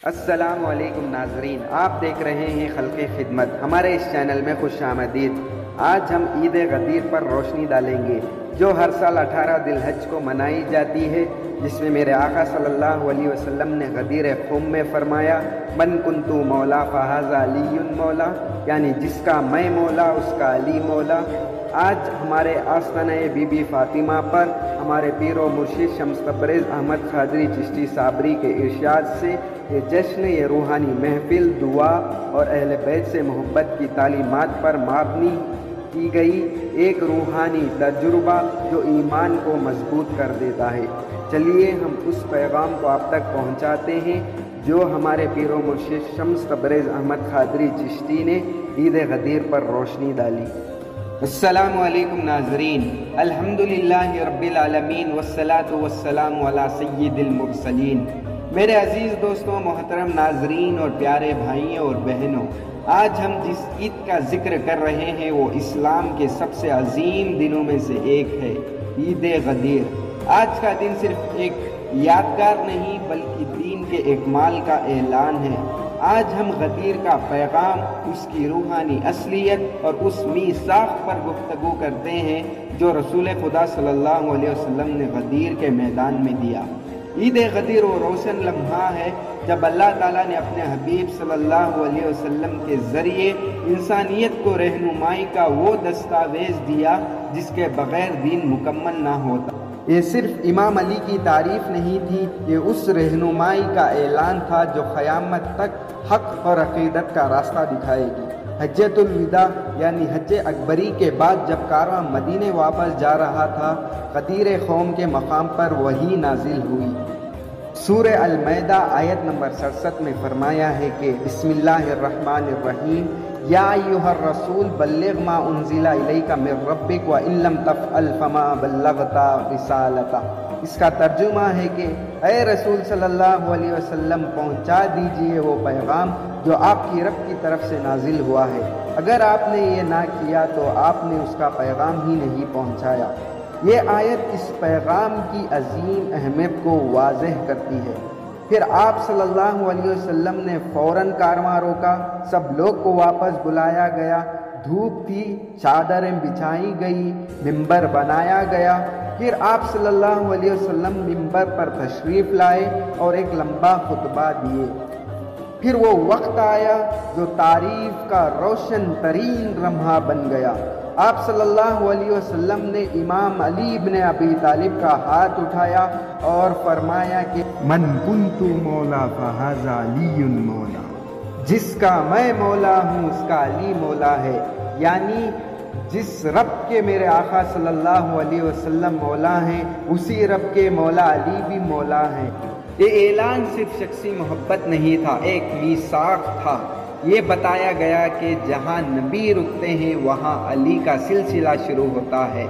السلام علیکم ناظرین، آپ دیکھ رہے ہیں خلق خدمت۔ ہمارے اس چینل میں خوش آمدید۔ آج ہم عید غدیر پر روشنی ڈالیں گے، جو ہر سال 18 ذی الحج کو منائی جاتی ہے، جس میں میرے آقا صلی اللہ علیہ وسلم نے غدیر خم میں فرمایا، من کنتو مولا فہذا علی مولا، یعنی جس کا میں مولا اس کا علی مولا۔ آج ہمارے آستانہ بی بی فاطمہ پر ہمارے پیر و مرشد شمس تبریز احمد قادری چشتی صابری کے ارشاد سے یہ جشن، یہ روحانی محفل دعا اور اہل بیت سے محبت کی تعلیمات پر مبنی کی گئی ایک روحانی تجربہ جو ایمان کو مضبوط کر دیتا ہے۔ چلیے ہم اس پیغام کو آپ تک پہنچاتے ہیں جو ہمارے پیر و مرشد شمس تبریز احمد قادری چشتی نے عید غدیر پر روشنی ڈالی۔ السلام علیکم ناظرین، الحمدللہ رب العالمین والصلاة والسلام علی سید المرسلین۔ میرے عزیز دوستوں، محترم ناظرین اور پیارے بھائیوں اور بہنوں، آج ہم جس عید کا ذکر کر رہے ہیں وہ اسلام کے سب سے عظیم دنوں میں سے ایک ہے، عید غدیر۔ آج کا دن صرف ایک یادگار نہیں بلکہ دین کے اکمال کا اعلان ہے۔ آج ہم غدیر کا پیغام، اس کی روحانی اصلیت اور اس میثاق پر گفتگو کرتے ہیں جو رسول خدا صلی اللہ علیہ وسلم نے غدیر کے میدان میں دیا۔ عید غدیر وہ روشن لمحہ ہے جب اللہ تعالیٰ نے اپنے حبیب صلی اللہ علیہ وسلم کے ذریعے انسانیت کو رہنمائی کا وہ دستاویز دیا جس کے بغیر دین مکمل نہ ہوتا۔ یہ صرف امام علی کی تعریف نہیں تھی، یہ اس رہنمائی کا اعلان تھا جو قیامت تک حق اور عقیدت کا راستہ دکھائے گی۔ حجۃ الوداع یعنی حج اکبری کے بعد جب کارواں مدینے واپس جا رہا تھا، غدیر قوم کے مقام پر وحی نازل ہوئی۔ سورہ المائدہ آیت نمبر 67 میں فرمایا ہے کہ بسم اللہ الرحمن الرحیم، یا ایھا الرسول بلغ ما انزل الیک من ربک وان لم تفعل فما بلغت رسالتہ۔ اس کا ترجمہ ہے کہ اے رسول صلی اللہ علیہ وسلم، پہنچا دیجئے وہ پیغام جو آپ کی رب کی طرف سے نازل ہوا ہے۔ اگر آپ نے یہ نہ کیا تو آپ نے اس کا پیغام ہی نہیں پہنچایا۔ یہ آیت اس پیغام کی عظیم اہمیت کو واضح کرتی ہے۔ پھر آپ صلی اللہ علیہ وسلم نے فوراً کارواں روکا، سب لوگ کو واپس بلایا گیا، دھوپ تھی، چادریں بچھائی گئی، ممبر بنایا گیا۔ پھر آپ صلی اللہ علیہ وسلم ممبر پر تشریف لائے اور ایک لمبا خطبہ دیے۔ پھر وہ وقت آیا جو تعریف کا روشن ترین لمحہ بن گیا۔ آپ صلی اللہ علیہ وسلم نے امام علی ابن ابی طالب کا ہاتھ اٹھایا اور فرمایا کہ من کنت مولا فہذا علی مولا، جس کا میں مولا ہوں اس کا علی مولا ہے، یعنی جس رب کے میرے آقا صلی اللہ علیہ وسلم مولا ہیں، اسی رب کے مولا علی بھی مولا ہیں۔ یہ اعلان صرف شخصی محبت نہیں تھا، ایک میثاق تھا۔ یہ بتایا گیا کہ جہاں نبی رکتے ہیں وہاں علی کا سلسلہ شروع ہوتا ہے۔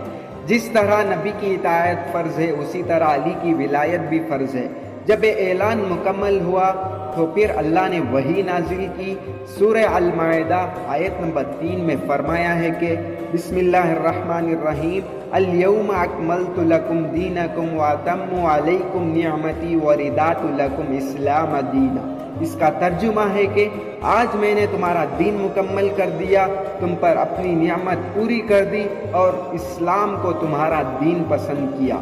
جس طرح نبی کی اطاعت فرض ہے اسی طرح علی کی ولایت بھی فرض ہے۔ جب یہ اعلان مکمل ہوا تو پھر اللہ نے وحی نازل کی۔ سورہ المائدہ آیت نمبر 3 میں فرمایا ہے کہ بسم اللہ الرحمن الرحیم، الیوم اکملت لکم دینکم واتممت علیکم نعمتی ورضیت لکم اسلام دینا۔ اس کا ترجمہ ہے کہ آج میں نے تمہارا دین مکمل کر دیا، تم پر اپنی نعمت پوری کر دی اور اسلام کو تمہارا دین پسند کیا۔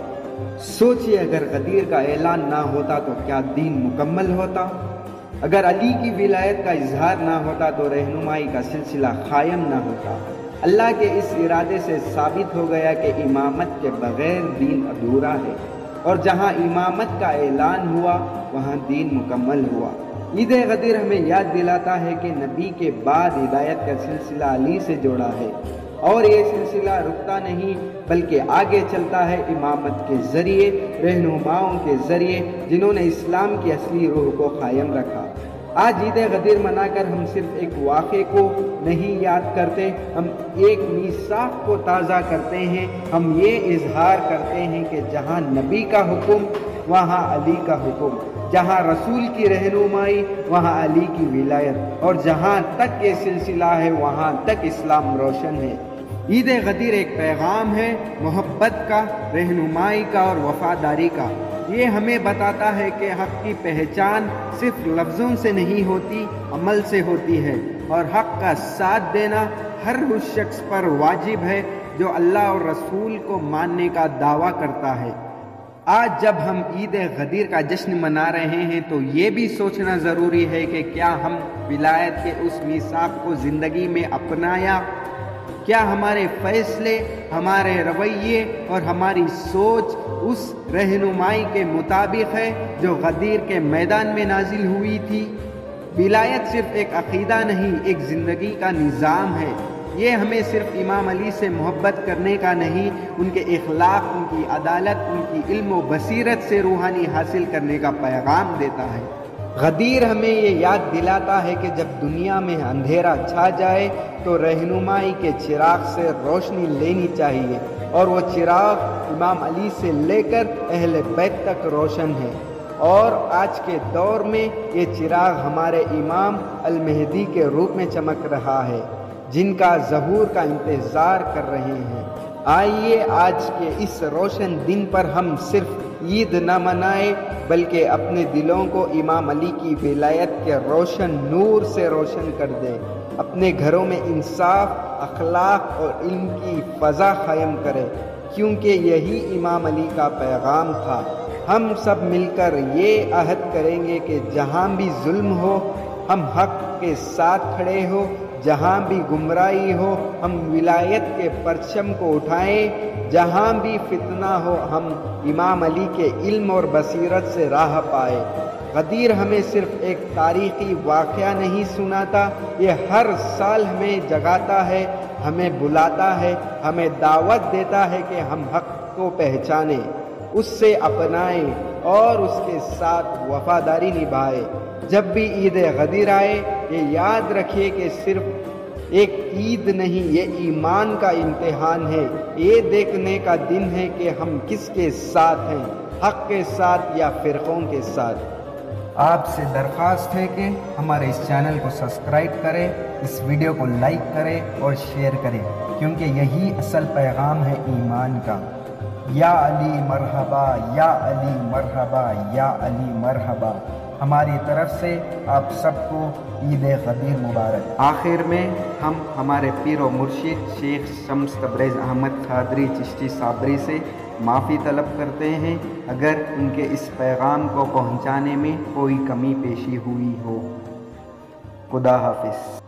سوچئے اگر غدیر کا اعلان نہ ہوتا تو کیا دین مکمل ہوتا؟ اگر علی کی ولایت کا اظہار نہ ہوتا تو رہنمائی کا سلسلہ قائم نہ ہوتا۔ اللہ کے اس ارادے سے ثابت ہو گیا کہ امامت کے بغیر دین ادھورا ہے، اور جہاں امامت کا اعلان ہوا وہاں دین مکمل ہوا۔ عید غدیر ہمیں یاد دلاتا ہے کہ نبی کے بعد ہدایت کا سلسلہ علی سے جوڑا ہے، اور یہ سلسلہ رکتا نہیں بلکہ آگے چلتا ہے امامت کے ذریعے، رہنماؤں کے ذریعے جنہوں نے اسلام کی اصلی روح کو قائم رکھا۔ آج عید غدیر منا کر ہم صرف ایک واقعے کو نہیں یاد کرتے، ہم ایک میثاق کو تازہ کرتے ہیں۔ ہم یہ اظہار کرتے ہیں کہ جہاں نبی کا حکم وہاں علی کا حکم، جہاں رسول کی رہنمائی وہاں علی کی ولایت، اور جہاں تک یہ سلسلہ ہے وہاں تک اسلام روشن ہے۔ عید غدیر ایک پیغام ہے، محبت کا، رہنمائی کا اور وفاداری کا۔ یہ ہمیں بتاتا ہے کہ حق کی پہچان صرف لفظوں سے نہیں ہوتی، عمل سے ہوتی ہے، اور حق کا ساتھ دینا ہر اس شخص پر واجب ہے جو اللہ اور رسول کو ماننے کا دعویٰ کرتا ہے۔ آج جب ہم عید غدیر کا جشن منا رہے ہیں تو یہ بھی سوچنا ضروری ہے کہ کیا ہم ولایت کے اس میثاق کو زندگی میں اپنایا؟ کیا ہمارے فیصلے، ہمارے رویے اور ہماری سوچ اس رہنمائی کے مطابق ہے جو غدیر کے میدان میں نازل ہوئی تھی؟ ولایت صرف ایک عقیدہ نہیں، ایک زندگی کا نظام ہے۔ یہ ہمیں صرف امام علی سے محبت کرنے کا نہیں، ان کے اخلاق، ان کی عدالت، ان کی علم و بصیرت سے روحانی حاصل کرنے کا پیغام دیتا ہے۔ غدیر ہمیں یہ یاد دلاتا ہے کہ جب دنیا میں اندھیرا چھا جائے تو رہنمائی کے چراغ سے روشنی لینی چاہیے، اور وہ چراغ امام علی سے لے کر اہل بیت تک روشن ہے، اور آج کے دور میں یہ چراغ ہمارے امام المہدی کے روپ میں چمک رہا ہے، جن کا ظہور کا انتظار کر رہے ہیں۔ آئیے آج کے اس روشن دن پر ہم صرف عید نہ منائیں بلکہ اپنے دلوں کو امام علی کی ولایت کے روشن نور سے روشن کر دیں، اپنے گھروں میں انصاف، اخلاق اور علم کی فضا قائم کریں، کیونکہ یہی امام علی کا پیغام تھا۔ ہم سب مل کر یہ عہد کریں گے کہ جہاں بھی ظلم ہو ہم حق کے ساتھ کھڑے ہو، جہاں بھی گمراہی ہو ہم ولایت کے پرچم کو اٹھائیں، جہاں بھی فتنہ ہو ہم امام علی کے علم اور بصیرت سے راہ پائے۔ غدیر ہمیں صرف ایک تاریخی واقعہ نہیں سناتا، یہ ہر سال ہمیں جگاتا ہے، ہمیں بلاتا ہے، ہمیں دعوت دیتا ہے کہ ہم حق کو پہچانیں، اس سے اپنائیں اور اس کے ساتھ وفاداری نبھائیں۔ جب بھی عید غدیر آئے یہ یاد رکھیے کہ صرف ایک عید نہیں، یہ ایمان کا امتحان ہے، یہ دیکھنے کا دن ہے کہ ہم کس کے ساتھ ہیں، حق کے ساتھ یا فرقوں کے ساتھ۔ آپ سے درخواست ہے کہ ہمارے اس چینل کو سبسکرائب کریں، اس ویڈیو کو لائک کریں اور شیئر کریں، کیونکہ یہی اصل پیغام ہے ایمان کا۔ یا علی مرحبا، یا علی مرحبا، یا علی مرحبا۔ ہماری طرف سے آپ سب کو عید غدیر مبارک۔ آخر میں ہم ہمارے پیر و مرشد شیخ شمس تبریز احمد قادری چشتی صابری سے معافی طلب کرتے ہیں اگر ان کے اس پیغام کو پہنچانے میں کوئی کمی پیشی ہوئی ہو۔ خدا حافظ۔